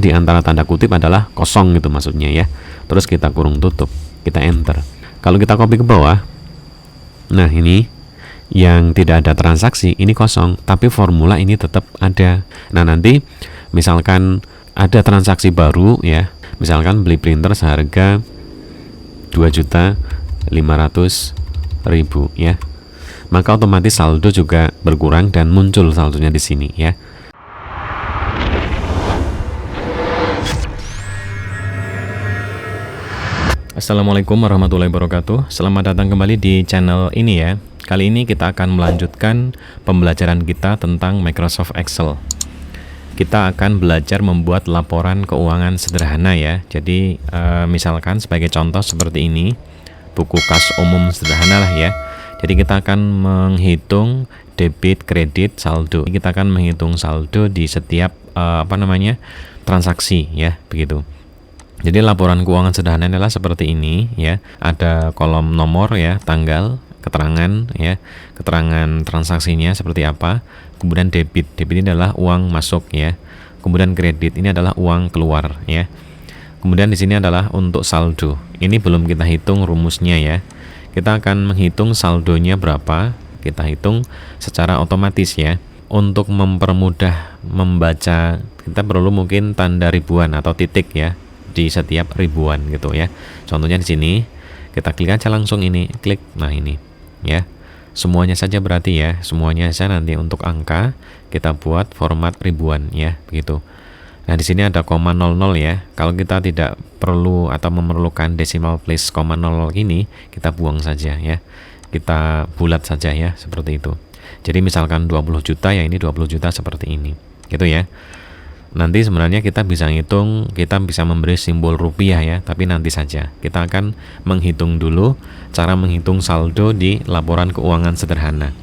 di antara tanda kutip adalah kosong gitu maksudnya ya. Terus kita kurung tutup, kita enter. Kalau kita copy ke bawah, nah ini yang tidak ada transaksi ini kosong, tapi formula ini tetap ada. Nah nanti misalkan ada transaksi baru ya, misalkan beli printer seharga 2.500.000 ya, maka otomatis saldo juga berkurang dan muncul saldonya di sini ya. Assalamualaikum warahmatullahi wabarakatuh. Selamat datang kembali di channel ini ya. Kali ini kita akan melanjutkan pembelajaran kita tentang Microsoft Excel. Kita akan belajar membuat laporan keuangan sederhana ya. Jadi misalkan sebagai contoh seperti ini, buku kas umum sederhana lah ya. Jadi kita akan menghitung debit, kredit, saldo. Kita akan menghitung saldo di setiap transaksi ya, begitu. Jadi laporan keuangan sederhana adalah seperti ini ya. Ada kolom nomor ya, tanggal, keterangan ya, keterangan transaksinya seperti apa. Kemudian debit ini adalah uang masuk ya. Kemudian kredit ini adalah uang keluar ya. Kemudian di sini adalah untuk saldo. Ini belum kita hitung rumusnya ya. Kita akan menghitung saldonya berapa. Kita hitung secara otomatis ya. Untuk mempermudah membaca, kita perlu mungkin tanda ribuan atau titik ya di setiap ribuan gitu ya. Contohnya di sini kita klik aja langsung ini, klik. Nah ini ya. Semuanya saja berarti ya, semuanya saja nanti untuk angka kita buat format ribuan ya, begitu. Nah, di sini ada koma 00 ya. Kalau kita tidak perlu atau memerlukan decimal place koma 00 ini, kita buang saja ya. Kita bulat saja ya, seperti itu. Jadi misalkan 20 juta ya, ini 20 juta seperti ini. Gitu ya. Nanti sebenarnya kita bisa ngitung, kita bisa memberi simbol rupiah ya, tapi nanti saja. Kita akan menghitung dulu cara menghitung saldo di laporan keuangan sederhana.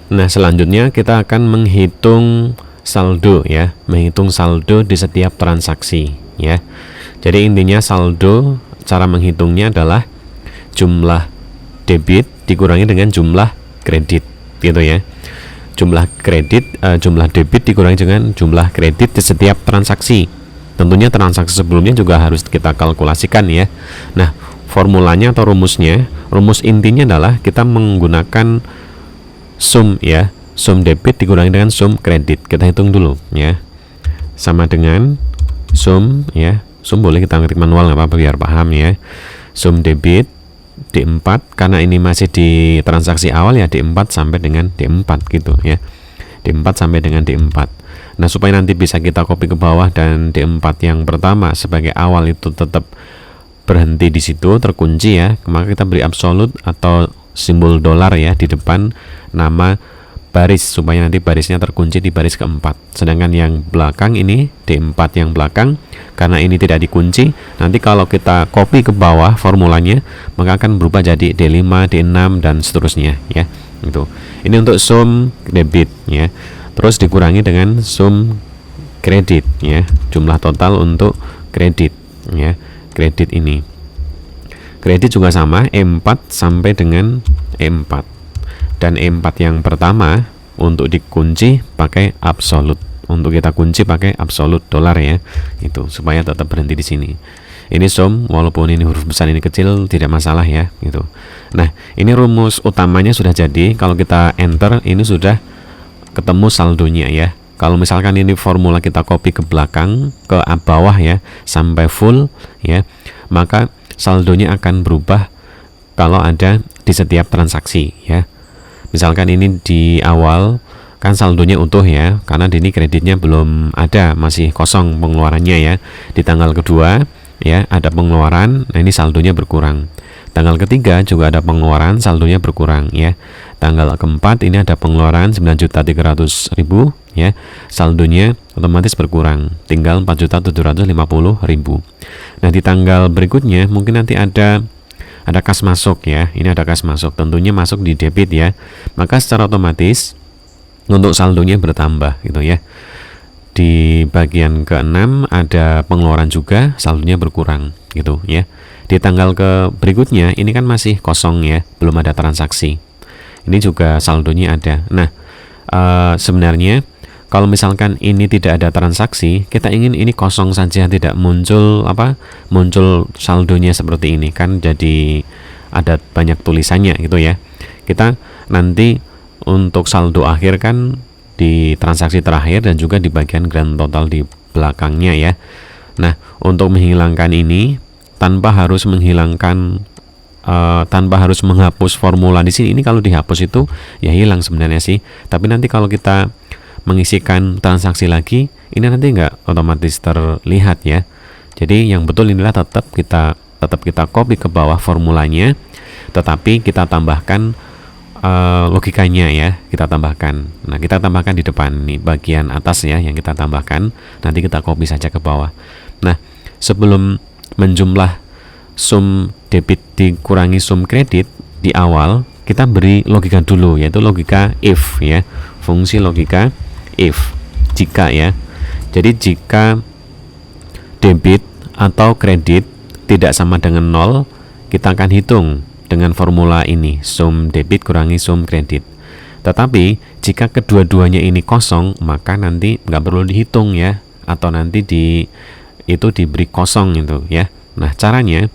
Nah, selanjutnya kita akan menghitung saldo ya, menghitung saldo di setiap transaksi ya. Jadi intinya saldo, cara menghitungnya adalah jumlah debit dikurangi dengan jumlah kredit gitu ya. Jumlah debit dikurangi dengan jumlah kredit di setiap transaksi. Tentunya transaksi sebelumnya juga harus kita kalkulasikan ya. Nah, formulanya atau rumusnya, rumus intinya adalah kita menggunakan sum ya. Sum debit dikurangi dengan sum kredit. Kita hitung dulu ya. Sama dengan sum ya. Sum boleh kita ngetik manual nggak apa-apa biar paham ya. Sum debit D4, karena ini masih di transaksi awal ya, D4 sampai dengan D4 gitu ya. D4 sampai dengan D4. Nah, supaya nanti bisa kita copy ke bawah dan D4 yang pertama sebagai awal itu tetap berhenti di situ, terkunci ya, maka kita beri absolut atau simbol dolar ya di depan nama baris, supaya nanti barisnya terkunci di baris keempat. Sedangkan yang belakang ini D4 yang belakang, karena ini tidak dikunci, nanti kalau kita copy ke bawah formulanya maka akan berubah jadi D5, D6 dan seterusnya ya. Itu. Ini untuk sum debit ya. Terus dikurangi dengan sum kredit ya. Jumlah total untuk kredit ya. Kredit ini. Kredit juga sama, E4 sampai dengan E4. Dan E4 yang pertama untuk dikunci pakai absolut. Untuk kita kunci pakai absolut dolar ya. Itu supaya tetap berhenti di sini. Ini sum, walaupun ini huruf besar ini kecil tidak masalah ya, gitu. Nah, ini rumus utamanya sudah jadi. Kalau kita enter ini sudah ketemu saldonya ya. Kalau misalkan ini formula kita copy ke belakang, ke bawah ya, sampai full ya, maka saldonya akan berubah kalau ada di setiap transaksi ya. Misalkan ini di awal kan saldonya utuh ya, karena di ini kreditnya belum ada, masih kosong pengeluarannya ya. Di tanggal kedua ya ada pengeluaran, nah ini saldonya berkurang. Tanggal ketiga juga ada pengeluaran, saldonya berkurang ya. Tanggal keempat ini ada pengeluaran 9.300.000 ya, saldonya otomatis berkurang, tinggal 4.750.000. Nah, di tanggal berikutnya mungkin nanti ada kas masuk ya. Ini ada kas masuk, tentunya masuk di debit ya. Maka secara otomatis untuk saldonya bertambah gitu ya. Di bagian ke-6 ada pengeluaran juga, saldonya berkurang gitu ya. Di tanggal ke berikutnya ini kan masih kosong ya, belum ada transaksi. Ini juga saldonya ada. Nah, sebenarnya kalau misalkan ini tidak ada transaksi, kita ingin ini kosong saja, tidak muncul muncul saldonya seperti ini kan, jadi ada banyak tulisannya gitu ya. Kita nanti untuk saldo akhir kan di transaksi terakhir dan juga di bagian grand total di belakangnya ya. Nah, untuk menghilangkan ini tanpa harus menghapus formula di sini, ini kalau dihapus itu ya hilang sebenarnya sih. Tapi nanti kalau kita mengisikan transaksi lagi, ini nanti nggak otomatis terlihat ya. Jadi yang betul inilah tetap kita copy ke bawah formulanya, tetapi kita tambahkan logikanya ya, kita tambahkan. Nah, kita tambahkan di depan nih bagian atas ya yang kita tambahkan, nanti kita copy saja ke bawah. Nah, sebelum menjumlah sum debit dikurangi sum kredit di awal, kita beri logika dulu, yaitu logika if ya, fungsi logika if, jika ya. Jadi jika debit atau kredit tidak sama dengan 0, kita akan hitung dengan formula ini, sum debit kurangi sum kredit. Tetapi jika kedua-duanya ini kosong, maka nanti nggak perlu dihitung ya, atau nanti itu diberi kosong itu ya. Nah, caranya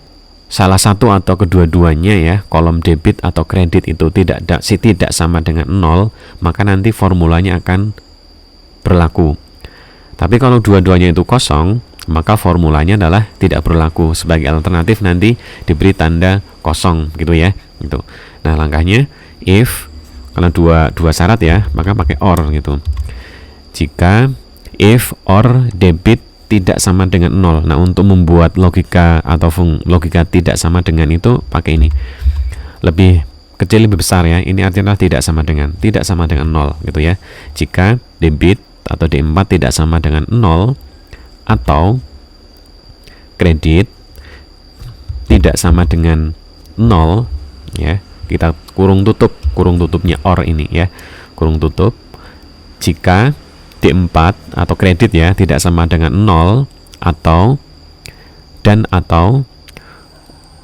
salah satu atau kedua-duanya ya, kolom debit atau kredit itu tidak sama dengan 0, maka nanti formulanya akan berlaku. Tapi kalau dua-duanya itu kosong, maka formulanya adalah tidak berlaku. Sebagai alternatif nanti diberi tanda kosong gitu ya. Gitu. Nah, langkahnya if, karena dua syarat ya, maka pakai or gitu. Jika if or debit tidak sama dengan 0. Nah, untuk membuat logika atau logika tidak sama dengan itu pakai ini. Lebih kecil lebih besar ya. Ini artinya tidak sama dengan 0 gitu ya. Jika debit atau D4 tidak sama dengan 0 atau kredit tidak sama dengan 0 ya, kita kurung tutupnya or ini ya, kurung tutup. Jika D4 atau kredit ya tidak sama dengan 0 atau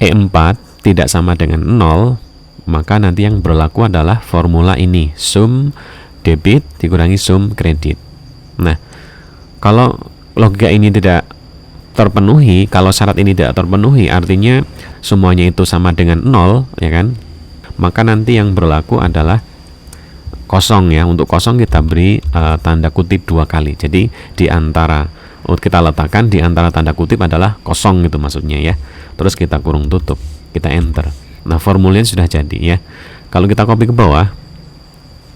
E4 tidak sama dengan 0, maka nanti yang berlaku adalah formula ini, sum debit dikurangi sum kredit. Nah, kalau logika ini tidak terpenuhi, kalau syarat ini tidak terpenuhi, artinya semuanya itu sama dengan 0 ya kan, maka nanti yang berlaku adalah kosong ya. Untuk kosong kita beri tanda kutip 2 kali. Jadi kita letakkan di antara tanda kutip adalah kosong gitu maksudnya ya. Terus kita kurung tutup, kita enter. Nah, formulanya sudah jadi ya. Kalau kita copy ke bawah,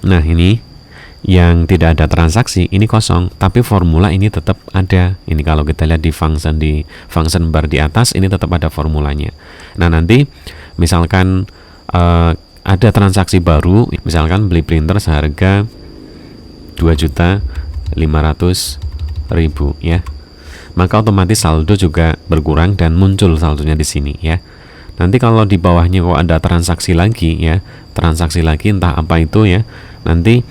nah ini yang tidak ada transaksi ini kosong, tapi formula ini tetap ada. Ini kalau kita lihat di function bar di atas, ini tetap ada formulanya. Nah, nanti misalkan ada transaksi baru, misalkan beli printer seharga 2.500.000 ya, maka otomatis saldo juga berkurang dan muncul saldonya di sini ya. Nanti kalau di bawahnya kok ada transaksi lagi ya, entah apa itu ya, nanti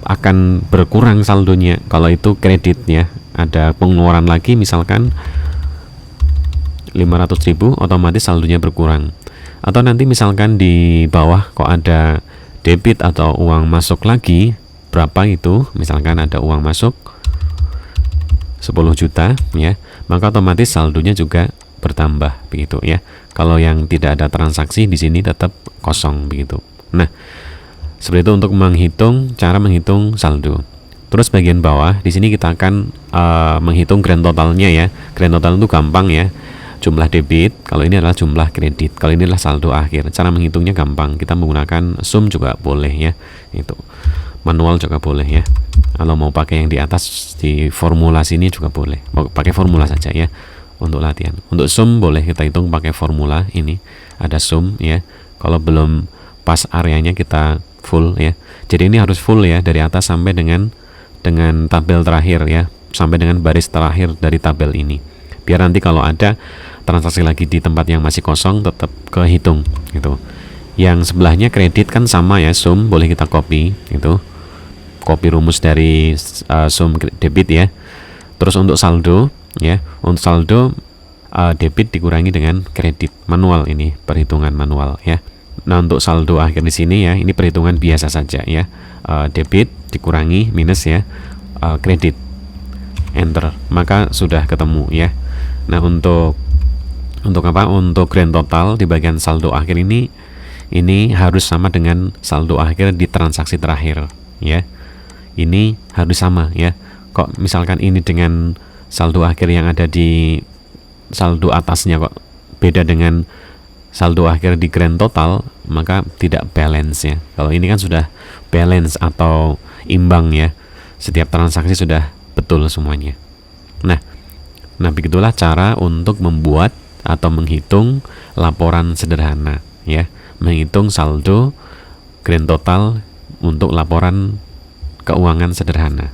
akan berkurang saldonya. Kalau itu kredit ya, ada pengeluaran lagi misalkan 500.000, otomatis saldonya berkurang. Atau nanti misalkan di bawah kok ada debit atau uang masuk lagi, berapa itu, misalkan ada uang masuk 10 juta ya, maka otomatis saldonya juga bertambah begitu ya. Kalau yang tidak ada transaksi di sini tetap kosong begitu. Nah, seperti itu untuk cara menghitung saldo. Terus bagian bawah di sini kita akan menghitung grand totalnya ya. Grand total itu gampang ya. Jumlah debit, kalau ini adalah jumlah kredit, kalau ini adalah saldo akhir. Cara menghitungnya gampang. Kita menggunakan sum juga boleh ya. Itu manual juga boleh ya. Kalau mau pakai yang di atas di formula sini juga boleh. Mau pakai formula saja ya untuk latihan. Untuk sum boleh kita hitung pakai formula ini. Ada sum ya. Kalau belum pas areanya kita full ya. Jadi ini harus full ya, dari atas sampai dengan tabel terakhir ya, sampai dengan baris terakhir dari tabel ini. Biar nanti kalau ada transaksi lagi di tempat yang masih kosong tetap kehitung gitu. Yang sebelahnya kredit kan sama ya, sum boleh kita copy gitu. Copy rumus dari sum debit ya. Terus untuk saldo ya, untuk saldo debit dikurangi dengan kredit, manual ini, perhitungan manual ya. Nah, untuk saldo akhir di sini ya, ini perhitungan biasa saja ya. Debit dikurangi minus ya. kredit, enter, maka sudah ketemu ya. Nah, untuk apa? Untuk grand total di bagian saldo akhir ini harus sama dengan saldo akhir di transaksi terakhir ya. Ini harus sama ya. Kok misalkan ini dengan saldo akhir yang ada di saldo atasnya kok beda dengan saldo akhir di grand total, maka tidak balance ya. Kalau ini kan sudah balance atau imbang ya. Setiap transaksi sudah betul semuanya. Nah, begitulah cara untuk membuat atau menghitung laporan sederhana ya. Menghitung saldo grand total untuk laporan keuangan sederhana.